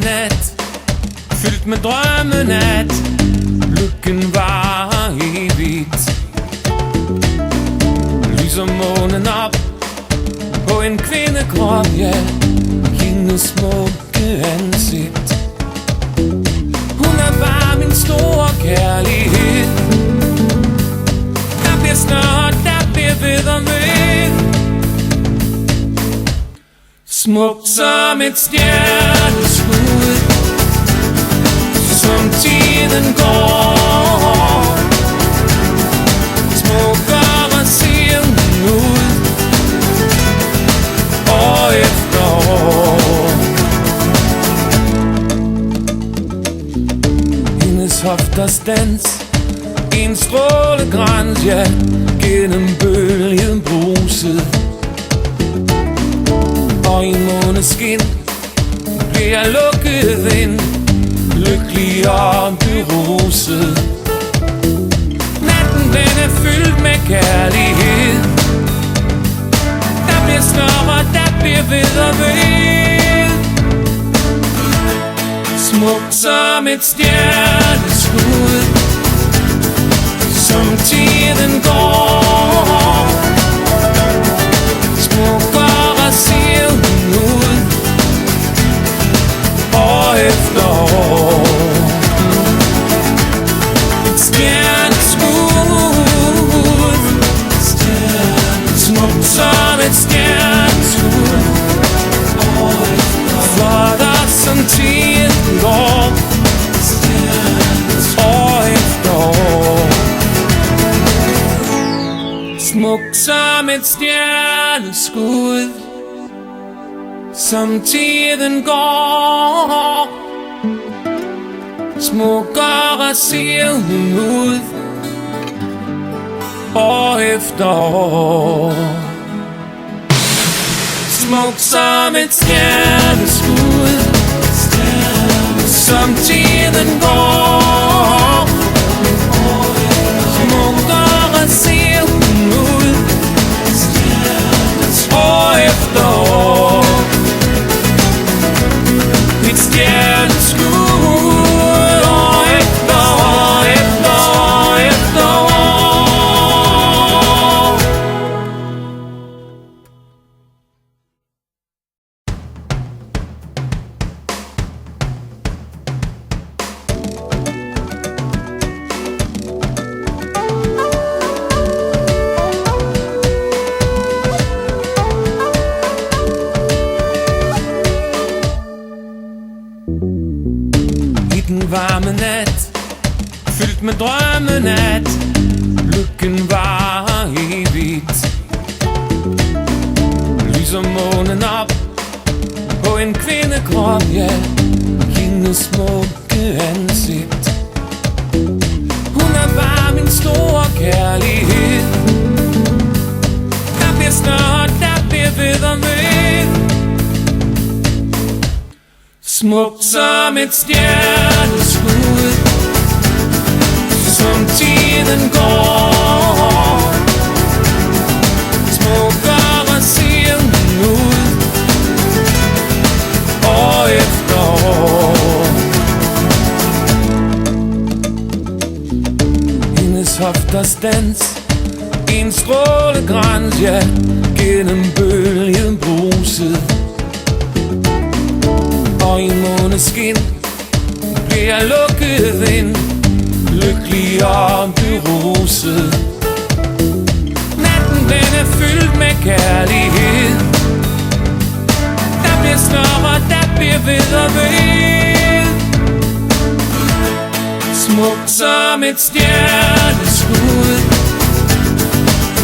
nat, fyldt med drømmenat. Lykken var evigt. Lyser månen op på en kvindekrop, ja, hendes smukke ansigt. Hun er bare min store kærlighed. Der bliver snart, der bliver ved og ved. Smukt som et stjerneskud, som tiden går. Smukkere ser hun ud, år efter år. Hendes hofters dans, en strålegrans, ja, gennem bølgen bruset. Og i måneskin bliver jeg lukket ind, lykkelig og beruset. Natten den er fyldt med kærlighed. Der bliver snørret, der bliver ved og ved. Smukt som et stjerneskud, som tiden går. Smukkere ser hun ud, år efter år. Et stjerneskud, smukt som et stjerneskud, flottere som tiden går, år efter år. Smukt som et stjerneskud, som tiden går. Smukkere ser hun ud, år efter år. Smukt som et stjerneskud, som tiden går. Smukkere ser hun ud, år efter år. Et stjerneskud, år efter år, efter år, efter år. Den varme nat, fyldt med drømmenat. Lykken var evigt. Lyser månen op på en kvindekrop, ja, hendes smukke ansigt. Hun er bare min store kærlighed. Der bliver snart, der bliver ved og ved. Smukt som et stjerneskud, som tiden går. Smukkere ser hun ud, år efter år. Hendes hofters dans, en strålegrans, ja, gennem bølgen bruset. Og i måneskin bliver jeg lukket ind, lykkelig og beruset. Natten den er fyldt med kærlighed. Der bliver snørret, der bliver ved og ved. Smukt som et stjerneskud,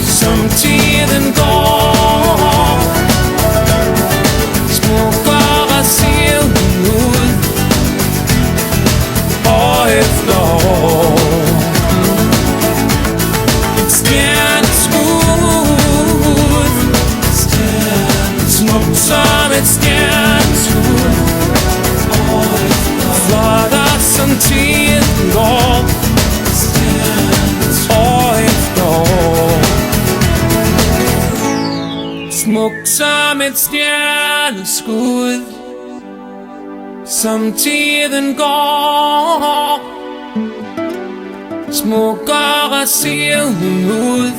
som tiden går. Smukkere ser hun ud, år efter år. Et stjerneskud, smukt som et stjerneskud, flottere som tiden går, år efter år. Smukt som et stjerneskud, som tiden går. Smukkere ser hun ud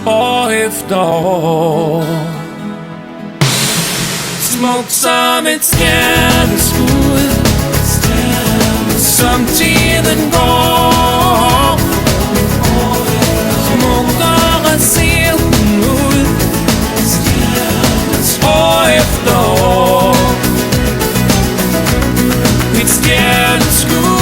år efter år. Smuk som et stjerneskud, som tiden går. Smukkere ser hun ud år efter år. Et stjerneskud.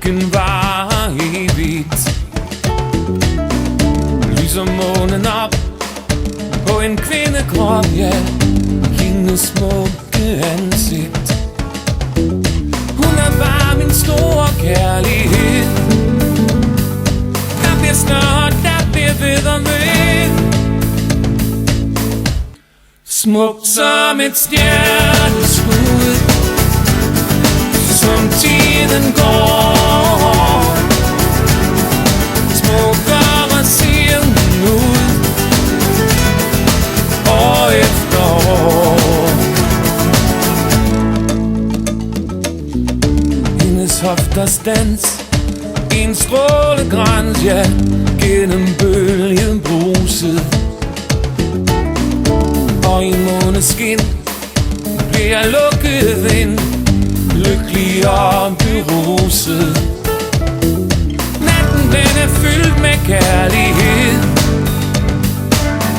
Butikken var evigt. Lyser månen op på en kvindekrop, ja, hendes smukke ansigt. Hun er bare min store kærlighed. Der bliver snart, der bliver ved og ved. Smukt som et stjerneskud, som tiden går. Smukkere ser hun ud, år efter år. Hendes hofters dans, en strålegrans, ja, gennem bølgen bruset. Og i måneskin bliver jeg lukket ind, lykkelig og beruset. Natten den er fyldt med kærlighed.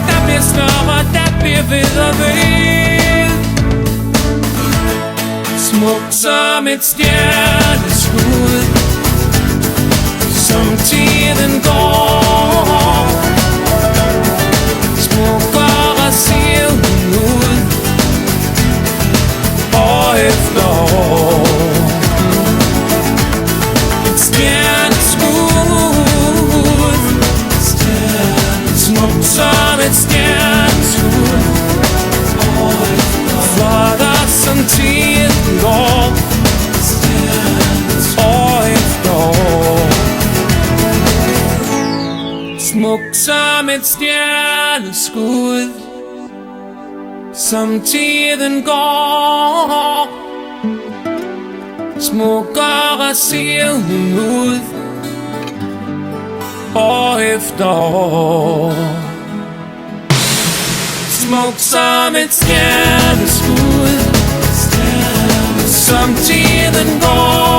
Der bliver snørret, der bliver ved og ved. Smukt som et stjerneskud, som tiden går. Smukkere ser hun ud, år efter år. Et stjerneskud, smukt som et stjerneskud, flottere som tiden går, år efter år. Smukt som et stjerneskud, som tiden går. Smukkere ser hun ud, år efter år. Smukt som et stjerneskud, som tiden går.